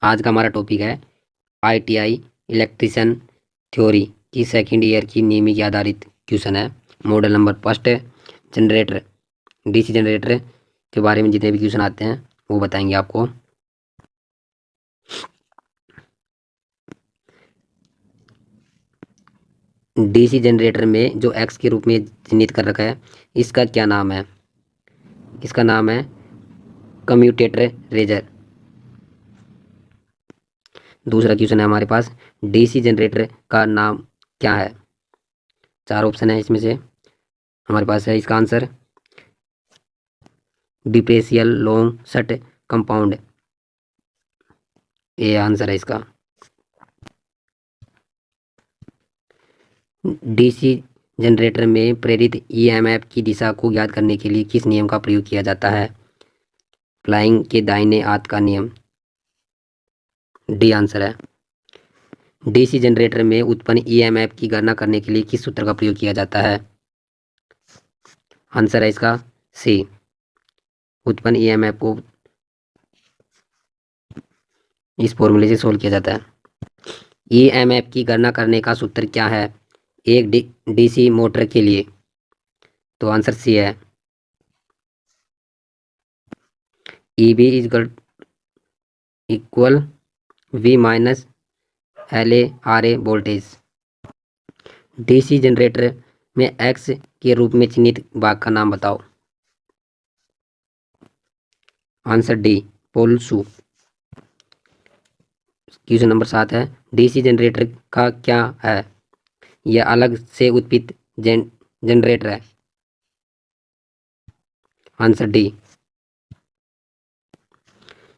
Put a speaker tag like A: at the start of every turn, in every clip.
A: आज का हमारा टॉपिक है आईटीआई इलेक्ट्रिशियन थ्योरी की सेकंड ईयर की नियमित आधारित क्वेश्चन है। Model number first generator, DC generator के बारे में जितने भी क्वेश्चन आते हैं वो बताएंगे आपको। डीसी जनरेटर में जो एक्स के रूप में चिन्हित कर रखा है, इसका क्या नाम है? इसका नाम है कम्यूटेटर रेजर। दूसरा क्वेश्चन है हमारे पास, डीसी जनरेटर का नाम क्या है? चार ऑप्शन है, इसमें से हमारे पास है इसका आंसर डिप्रेशियल लॉन्ग सट कंपाउंड, ये आंसर है इसका। डीसी जनरेटर में प्रेरित ईएमएफ की दिशा को ज्ञात करने के लिए किस नियम का प्रयोग किया जाता है? फ्लाइंग के दाहिने हाथ का नियम, डी आंसर है। डीसी जनरेटर में उत्पन्न ईएमएफ की गणना करने के लिए किस सूत्र का प्रयोग किया जाता है? आंसर है इसका सी। उत्पन्न ईएमएफ को इस फॉर्मूले से सोल्व किया जाता है। ईएमएफ की गणना करने का सूत्र क्या है एक डीसी मोटर के लिए? तो आंसर सी है, E B equal V minus L A R A voltage. DC generator में एक्स के रूप में चिन्हित भाग का नाम बताओ। Answer D pole shoe. Question number 7 है, डीसी जनरेटर का क्या है? यह अलग से उत्पित जनरेटर है। Answer D.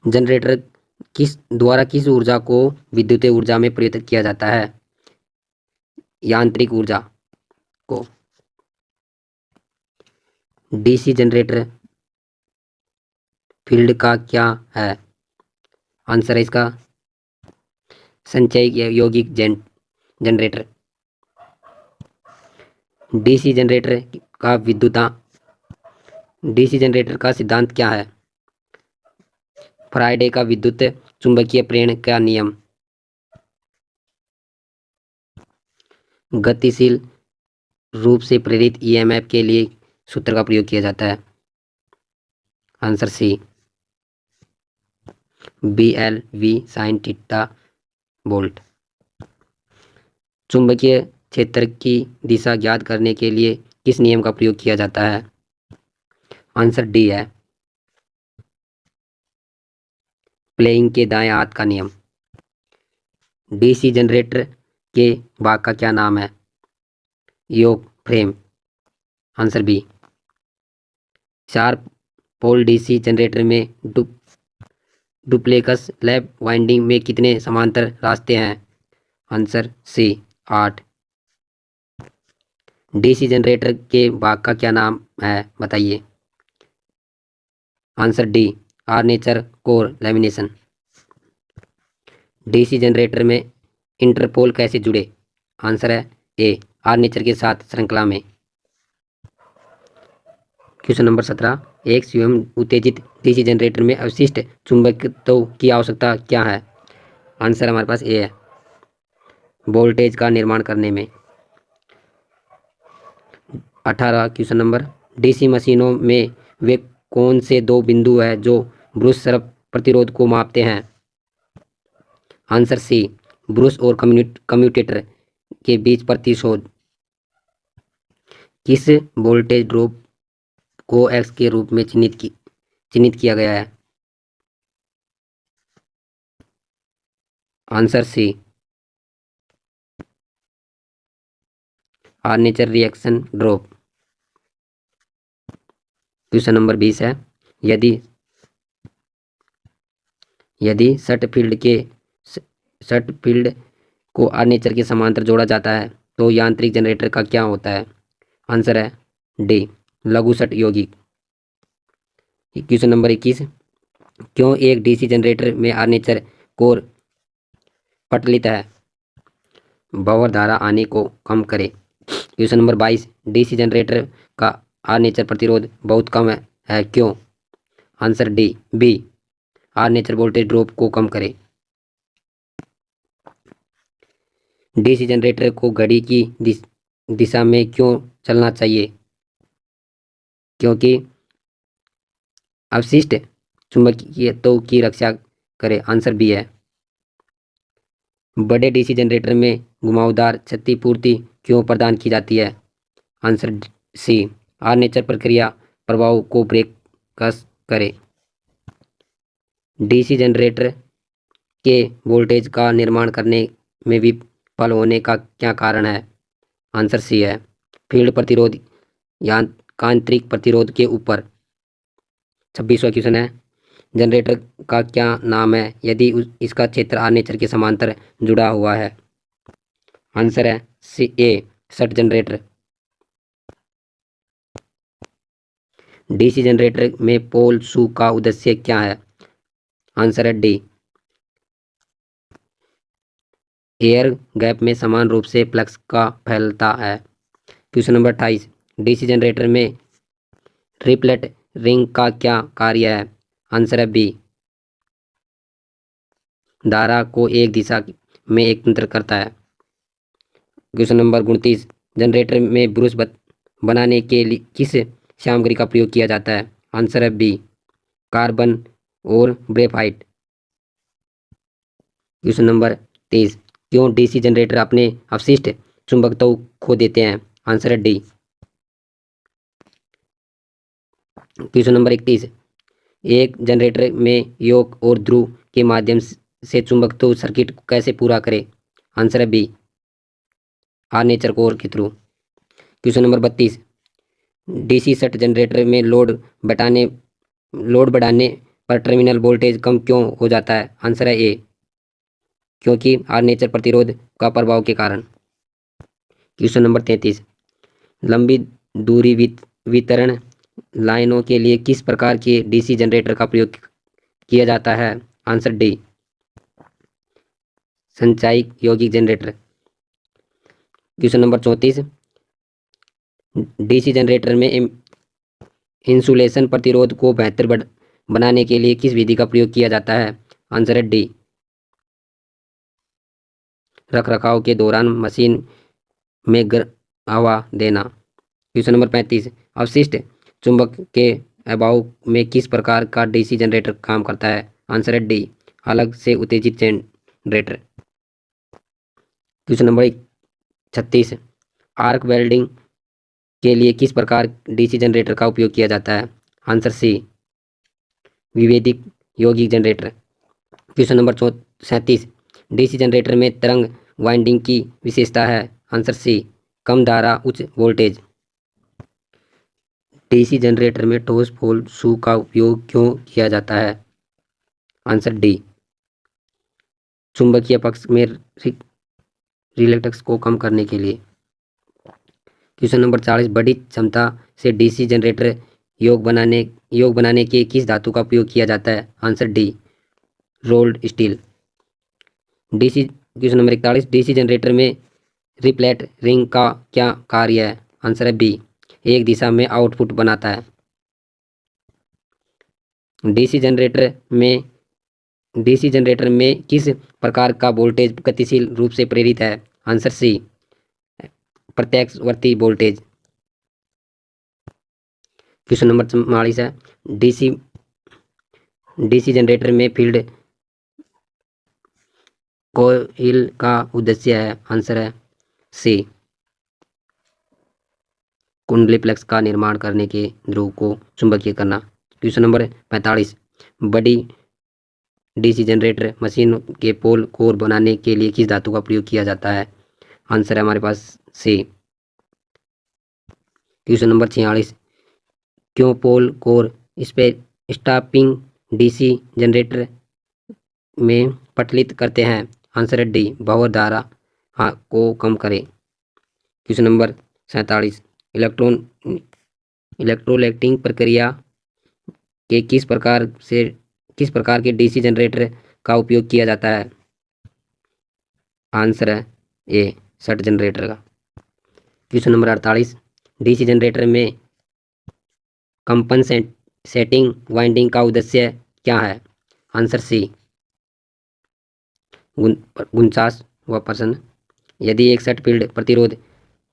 A: जनरेटर किस ऊर्जा को विद्युत ऊर्जा में परिवर्तित किया जाता है? यांत्रिक ऊर्जा को। डीसी जनरेटर फील्ड का क्या है? आंसर है इसका संचय यौगिक जनरेटर। डीसी जनरेटर का डीसी जनरेटर का सिद्धांत क्या है? फ्राइडे का विद्युत चुंबकीय प्रेरण का नियम। गतिशील रूप से प्रेरित ईएमएफ के लिए सूत्र का प्रयोग किया जाता है। Answer C BL/V sin theta volt. चुंबकीय क्षेत्र की दिशा ज्ञात करने के लिए किस नियम का प्रयोग किया जाता है? आंसर डी है प्लेइंग के दाएं हाथ का नियम। डीसी जनरेटर के भाग का क्या नाम है? Yoke frame. Answer B. 4 pole DC generator में डुप्लेक्स लैप वाइंडिंग में कितने समांतर रास्ते हैं? Answer C 8। डीसी जनरेटर के भाग का क्या नाम है बताइए। Answer D armature core lamination. DC generator में इंटरपोल कैसे जुड़े? आंसर है ए आर्मेचर के साथ श्रृंखला में। क्वेश्चन नंबर 17, एक स्वयं उत्तेजित डीसी जनरेटर में अवशिष्ट चुंबकत्व की आवश्यकता क्या है? आंसर हमारे पास ए है वोल्टेज का निर्माण करने में। 18 क्वेश्चन नंबर, डीसी मशीनों में वे कौन से दो बिंदु है जो ब्रूस सर्प प्रतिरोध को मापते हैं? आंसर सी ब्रूस और कम्यूटेटर के बीच प्रतिरोध। किस वोल्टेज ड्रॉप को एक्स के रूप में चिन्हित किया गया है? Answer C armature reaction drop. Question number 20 है, यदि सट फील्ड को आर्मेचर के समांतर जोड़ा जाता है तो यांत्रिक जनरेटर का क्या होता है? आंसर है डी लघु सट यौगिक। क्वेश्चन नंबर 21, क्यों एक डीसी जनरेटर में आर्मेचर कोर पटलित है? बवर धारा आने को कम करे। क्वेश्चन नंबर 22, डीसी जनरेटर का आर्मेचर प्रतिरोध बहुत कम है क्यों? Answer D B armature voltage drop को कम करे। डीसी जनरेटर को घड़ी की दिशा में क्यों चलना चाहिए? क्योंकि अवशिष्ट चुंबकीयत्व की रक्षा करे। आंसर बी है। बड़े डीसी जनरेटर में घुमावदार क्षतिपूर्ति क्यों प्रदान की जाती है? Answer C. आर्मेचर प्रक्रिया प्रभाव को ब्रेक कस करे। डीसी जनरेटर के वोल्टेज का निर्माण करने में विफल होने का क्या कारण है? आंसर सी है। फील्ड प्रतिरोध या आंतरिक प्रतिरोध के ऊपर। 26वां क्वेश्चन है, जनरेटर का क्या नाम है यदि इसका क्षेत्र आर्मेचर के समांतर जुड़ा हुआ है? आंसर है सी ए, शंट जनरेटर। डीसी जनरेटर में पोल शू का उद्देश्य क्या है? आंसर है डी, एयर गैप में समान रूप से फ्लक्स का फैलता है। क्वेश्चन नंबर 28, डीसी जनरेटर में रिपलेट रिंग का क्या कार्य है? आंसर है बी, धारा को एक दिशा में एकत्र करता है। क्वेश्चन नंबर 29, जनरेटर में ब्रूस बनाने के लिए किस सामग्री का प्रयोग किया जाता है? आंसर है बी, कार्बन और ग्रेफाइट। क्वेश्चन नंबर 30, क्यों डीसी जनरेटर अपने अवशिष्ट चुंबकत्व खो देते हैं? आंसर है डी। क्वेश्चन नंबर 31, एक जनरेटर में योक और ध्रुव के माध्यम से चुंबकत्व सर्किट कैसे पूरा करें? आंसर है बी, आर्मेचर कोर के through. Question number 32, DC shunt generator में लोड बढ़ाने पर टर्मिनल वोल्टेज कम क्यों हो जाता है? आंसर है ए, क्योंकि आर्मेचर प्रतिरोध का प्रभाव के कारण। क्वेश्चन नंबर 33, लंबी दूरी वितरण लाइनों के लिए किस प्रकार के डीसी जनरेटर का प्रयोग किया जाता है? आंसर डी, संचायी यौगिक generator. Question number 34, DC generator में इंसुलेशन प्रतिरोध को बेहतर बनाने के लिए किस विधि का प्रयोग किया जाता है? आंसर है डी, रखरखाव के दौरान मशीन में हवा देना। क्वेश्चन नंबर 35, अवशिष्ट चुंबक के अभाव में किस प्रकार का डीसी जनरेटर काम करता है? आंसर है डी, अलग से उत्तेजित generator. Question number 36, arc welding के लिए किस प्रकार डीसी जनरेटर का उपयोग किया जाता है? आंसर सी, विभेदिक यौगिक generator. Question number 37, DC generator में तरंग वाइंडिंग की विशेषता है? आंसर सी, कम धारा उच्च वोल्टेज। डीसी जनरेटर में ठोस पोल शू का उपयोग क्यों किया जाता है? आंसर डी, चुंबकीय पक्ष में रिलेक्टेंस को कम करने के लिए। क्वेश्चन नंबर 40, बड़ी क्षमता से डीसी जनरेटर योग बनाने के किस धातु का उपयोग किया जाता है? Answer D, rolled steel. Question number 41, DC generator में रिपलेट रिंग का क्या कार्य है? आंसर है बी, एक दिशा में आउटपुट बनाता है। डीसी जनरेटर में किस प्रकार का वोल्टेज गतिशील रूप से प्रेरित है? आंसर सी, प्रत्यक्षवर्ती वोल्टेज। क्वेश्चन नंबर 44 है, डीसी जनरेटर में फील्ड कोइल का उद्देश्य है? आंसर है सी, कुंडली फ्लक्स का निर्माण करने के ध्रुव को चुंबकीय करना। क्वेश्चन नंबर 45, बड़ी डीसी जनरेटर मशीन के पोल कोर बनाने के लिए किस धातु का प्रयोग किया जाता है? आंसर है हमारे पास सी। क्वेश्चन नंबर 46, क्यों पोल कोर स्टापिंग डीसी जनरेटर में पटलित करते हैं? आंसर है डी, भंवर धारा को कम करे। क्वेश्चन नंबर 47, इलेक्ट्रोलाइटिंग प्रक्रिया के किस प्रकार के डीसी जनरेटर का उपयोग किया जाता है? आंसर है ए, शंट जनरेटर का। क्वेश्चन नंबर 48, डीसी जनरेटर में कंपन सेटिंग वाइंडिंग का उद्देश्य क्या है? आंसर सी, 49वां प्रश्न, यदि एक सर्ट फील्ड प्रतिरोध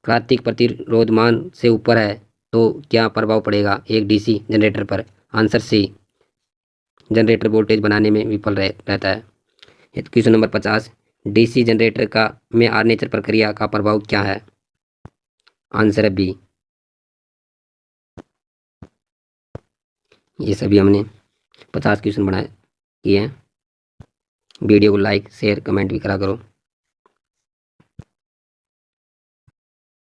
A: क्रांतिक प्रतिरोध मान से ऊपर है तो क्या प्रभाव पड़ेगा एक डीसी जनरेटर पर? आंसर सी, जनरेटर वोल्टेज बनाने में विफल रहता है। क्वेश्चन नंबर 50, डीसी जनरेटर का में आर्मेचर प्रक्रिया का प्रभाव क्या है? आंसर है बी। ये सभी हमने 50 क्वेश्चन बनाए किए हैं। वीडियो को लाइक शेयर कमेंट भी करा करो।